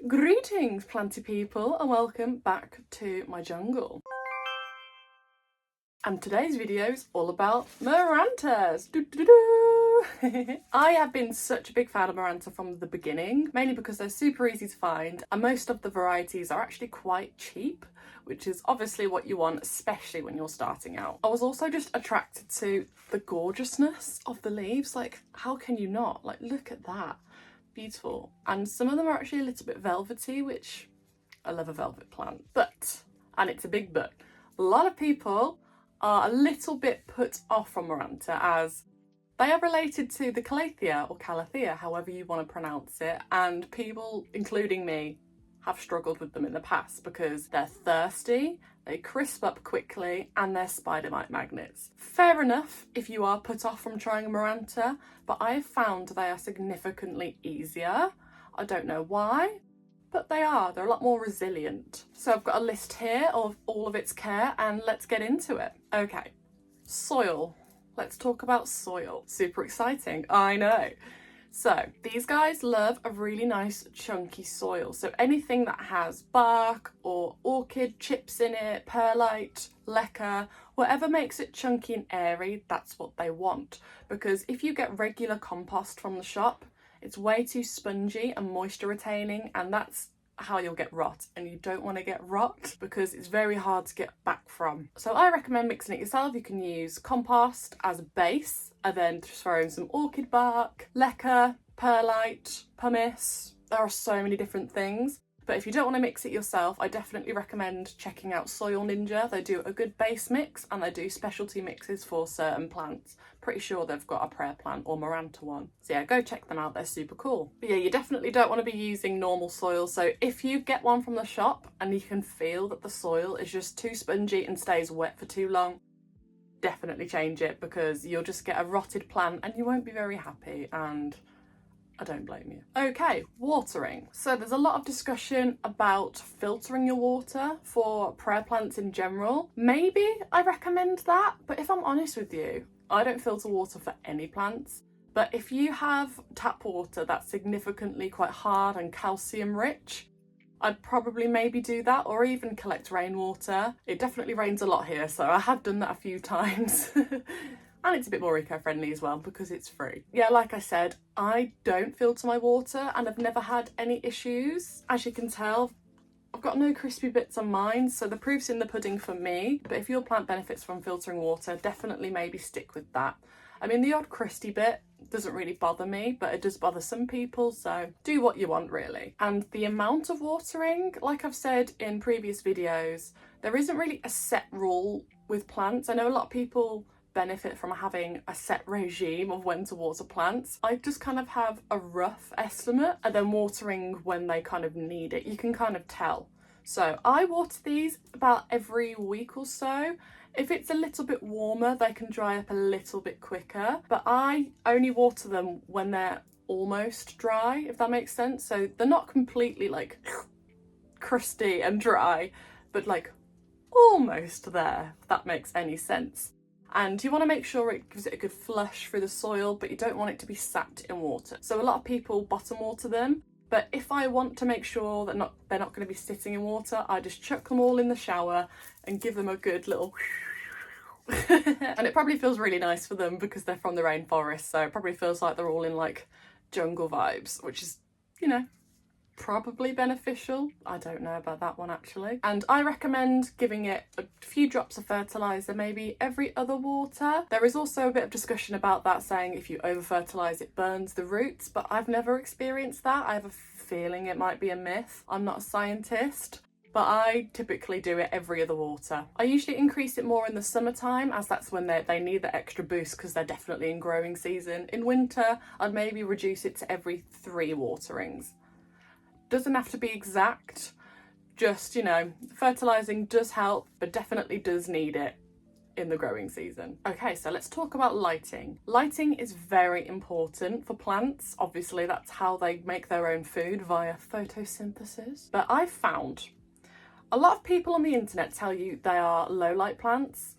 Greetings, planty people, and welcome back to my jungle. And today's video is all about Marantas. I have been such a big fan of Maranta from the beginning, mainly because they're super easy to find and most of the varieties are actually quite cheap, which is obviously what you want, especially when you're starting out. I was also just attracted to the gorgeousness of the leaves. Like, how can you not? Like, look at that. Beautiful. And some of them are actually a little bit velvety, which I love a velvet plant. But, and it's a big but, a lot of people are a little bit put off from Maranta as they are related to the Calathea or Calathea, however you want to pronounce it, and people, including me, have struggled with them in the past because they're thirsty, they crisp up quickly, and they're spider mite magnets. Fair enough if you are put off from trying Maranta, but I have found they are significantly easier. I don't know why, but they are. They're a lot more resilient. So I've got a list here of all of its care and let's get into it. Okay, soil. Let's talk about soil. Super exciting, I know. So these guys love a really nice chunky soil. So anything that has bark or orchid chips in it, perlite, leca, whatever makes it chunky and airy, that's what they want. Because if you get regular compost from the shop, it's way too spongy and moisture retaining, and that's how you'll get rot, and you don't want to get rot because it's very hard to get back from. So I recommend mixing it yourself. You can use compost as a base and then just throw in some orchid bark, leca, perlite, pumice. There are so many different things. But if you don't want to mix it yourself, I definitely recommend checking out Soil Ninja. They do a good base mix and they do specialty mixes for certain plants. Pretty sure they've got a prayer plant or Maranta one. So yeah, go check them out, they're super cool. But yeah, you definitely don't want to be using normal soil. So if you get one from the shop and you can feel that the soil is just too spongy and stays wet for too long, definitely change it because you'll just get a rotted plant and you won't be very happy, and I don't blame you. Okay, watering. So there's a lot of discussion about filtering your water for prayer plants in general. Maybe I recommend that, but if I'm honest with you, I don't filter water for any plants. But if you have tap water that's significantly quite hard and calcium rich, I'd probably maybe do that, or even collect rainwater. It definitely rains a lot here, so I have done that a few times. And it's a bit more eco-friendly as well because it's free. Yeah, like I said, I don't filter my water and I've never had any issues. As you can tell, I've got no crispy bits on mine, so the proof's in the pudding for me. But if your plant benefits from filtering water, definitely maybe stick with that. I mean, the odd crusty bit doesn't really bother me, but it does bother some people, so do what you want really. And the amount of watering, like I've said in previous videos, there isn't really a set rule with plants. I know a lot of people benefit from having a set regime of when to water plants. I just kind of have a rough estimate and then watering when they kind of need it. You can kind of tell. So I water these about every week or so. If it's a little bit warmer, they can dry up a little bit quicker, but I only water them when they're almost dry, if that makes sense. So they're not completely like crusty and dry, but like almost there, if that makes any sense. And you want to make sure it gives it a good flush through the soil, but you don't want it to be sat in water. So a lot of people bottom water them, but if I want to make sure that they're not going to be sitting in water, I just chuck them all in the shower and give them a good little and it probably feels really nice for them because they're from the rainforest, so it probably feels like they're all in like jungle vibes, which is, you know, probably beneficial. I don't know about that one actually. And I recommend giving it a few drops of fertilizer maybe every other water. There is also a bit of discussion about that, saying if you over fertilize it burns the roots, but I've never experienced that. I have a feeling it might be a myth. I'm not a scientist, but I typically do it every other water. I usually increase it more in the summertime, as that's when they need the extra boost because they're definitely in growing season. In winter, I'd maybe reduce it to every 3 waterings. Doesn't have to be exact, just, you know, fertilising does help, but definitely does need it in the growing season. Okay, so let's talk about lighting. Lighting is very important for plants. Obviously, that's how they make their own food, via photosynthesis. But I've found a lot of people on the internet tell you they are low light plants.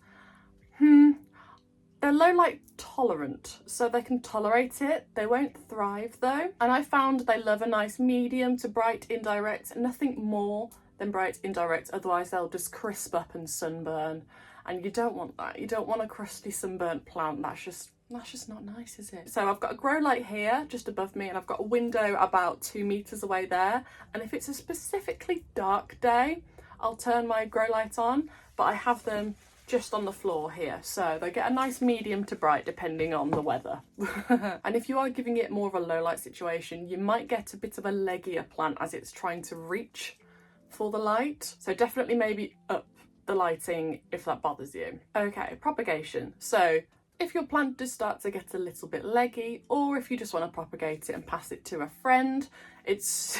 They're low light tolerant, so they can tolerate it. They won't thrive though. And I found they love a nice medium to bright indirect, nothing more than bright indirect, otherwise they'll just crisp up and sunburn. And you don't want that. You don't want a crusty sunburnt plant. That's just not nice, is it? So I've got a grow light here just above me, and I've got a window about 2 meters away there. And if it's a specifically dark day, I'll turn my grow light on, but I have them just on the floor here, so they get a nice medium to bright depending on the weather. And if you are giving it more of a low light situation, you might get a bit of a leggier plant as it's trying to reach for the light. So definitely maybe up the lighting if that bothers you. Okay, propagation. So if your plant does start to get a little bit leggy, or if you just want to propagate it and pass it to a friend, it's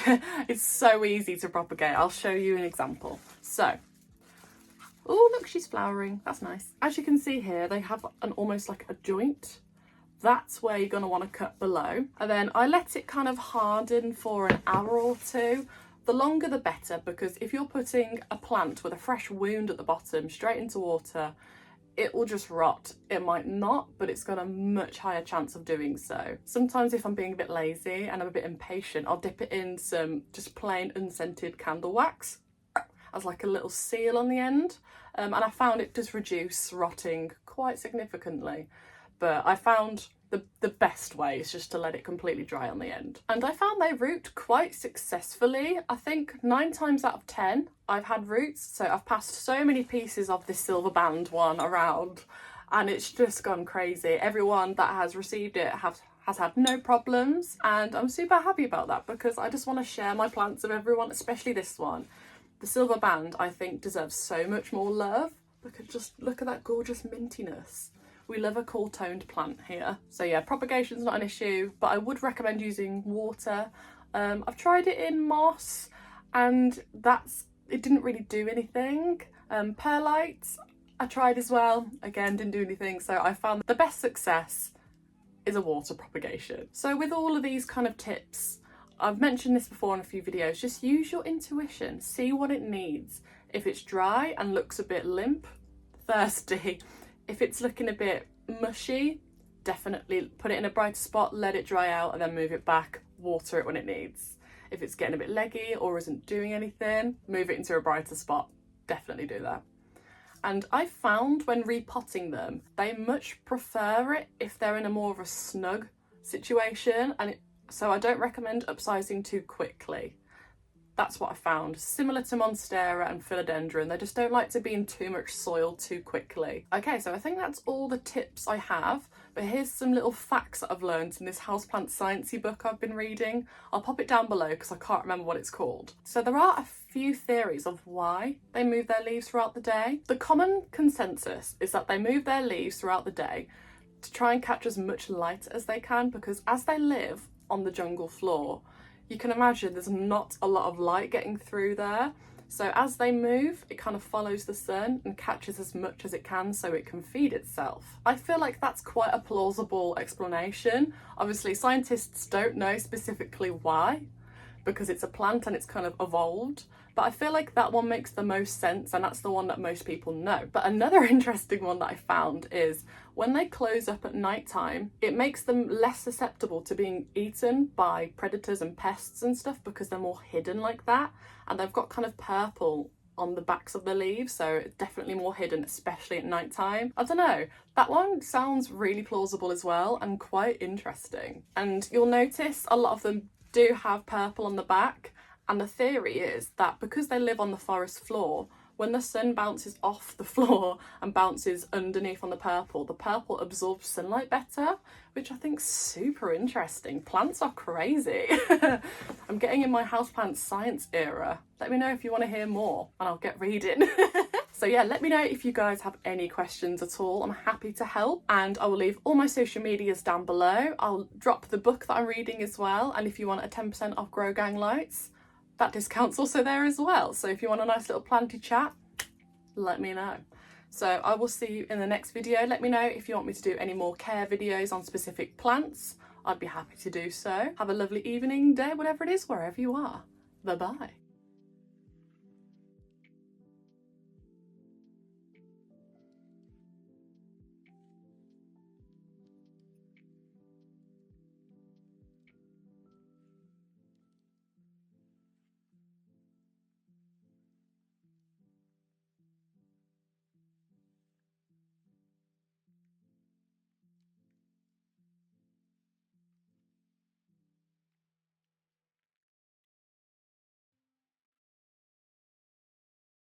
so easy to propagate. I'll show you an example. So, oh look, she's flowering. That's nice. As you can see here, they have an almost like a joint. That's where you're going to want to cut below. And then I let it kind of harden for an hour or two. The longer the better, because if you're putting a plant with a fresh wound at the bottom straight into water, it will just rot. It might not, but it's got a much higher chance of doing so. Sometimes if I'm being a bit lazy and I'm a bit impatient, I'll dip it in some just plain unscented candle wax as like a little seal on the end. And I found it does reduce rotting quite significantly. But I found the best way is just to let it completely dry on the end. And I found they root quite successfully. I think 9 times out of 10 I've had roots. So I've passed so many pieces of this silver band one around and it's just gone crazy. Everyone that has received it has had no problems, and I'm super happy about that because I just want to share my plants with everyone, especially this one. The silver band I think deserves so much more love because just look at that gorgeous mintiness. We love a cool toned plant here. So yeah, propagation's not an issue, but I would recommend using water. I've tried it in moss and it didn't really do anything. Perlite I tried as well, again didn't do anything. So I found the best success is a water propagation. So with all of these kind of tips, I've mentioned this before in a few videos, just use your intuition, see what it needs. If it's dry and looks a bit limp, thirsty. If it's looking a bit mushy, definitely put it in a brighter spot, let it dry out and then move it back, water it when it needs. If it's getting a bit leggy or isn't doing anything, move it into a brighter spot, definitely do that. And I found when repotting them, they much prefer it if they're in a more of a snug situation, so I don't recommend upsizing too quickly. That's what I found. Similar to Monstera and Philodendron, they just don't like to be in too much soil too quickly. Okay, so I think that's all the tips I have, but here's some little facts that I've learned in this houseplant sciencey book I've been reading. I'll pop it down below because I can't remember what it's called. So there are a few theories of why they move their leaves throughout the day. The common consensus is that they move their leaves throughout the day to try and catch as much light as they can, because as they live on the jungle floor, you can imagine there's not a lot of light getting through there. So as they move, it kind of follows the sun and catches as much as it can so it can feed itself. I feel like that's quite a plausible explanation. Obviously, scientists don't know specifically why, because it's a plant and it's kind of evolved. But I feel like that one makes the most sense, and that's the one that most people know. But another interesting one that I found is when they close up at night time, it makes them less susceptible to being eaten by predators and pests and stuff because they're more hidden like that. And they've got kind of purple on the backs of the leaves, so it's definitely more hidden, especially at night time. I don't know, that one sounds really plausible as well and quite interesting. And you'll notice a lot of them do have purple on the back. And the theory is that because they live on the forest floor, when the sun bounces off the floor and bounces underneath on the purple absorbs sunlight better, which I think is super interesting. Plants are crazy. I'm getting in my houseplant science era. Let me know if you want to hear more and I'll get reading. So yeah, let me know if you guys have any questions at all. I'm happy to help, and I will leave all my social medias down below. I'll drop the book that I'm reading as well, and if you want a 10% off Grow Gang lights, that discount's also there as well. So if you want a nice little planty chat, let me know. So I will see you in the next video. Let me know if you want me to do any more care videos on specific plants. I'd be happy to do so. Have a lovely evening, day, whatever it is, wherever you are. Bye-bye.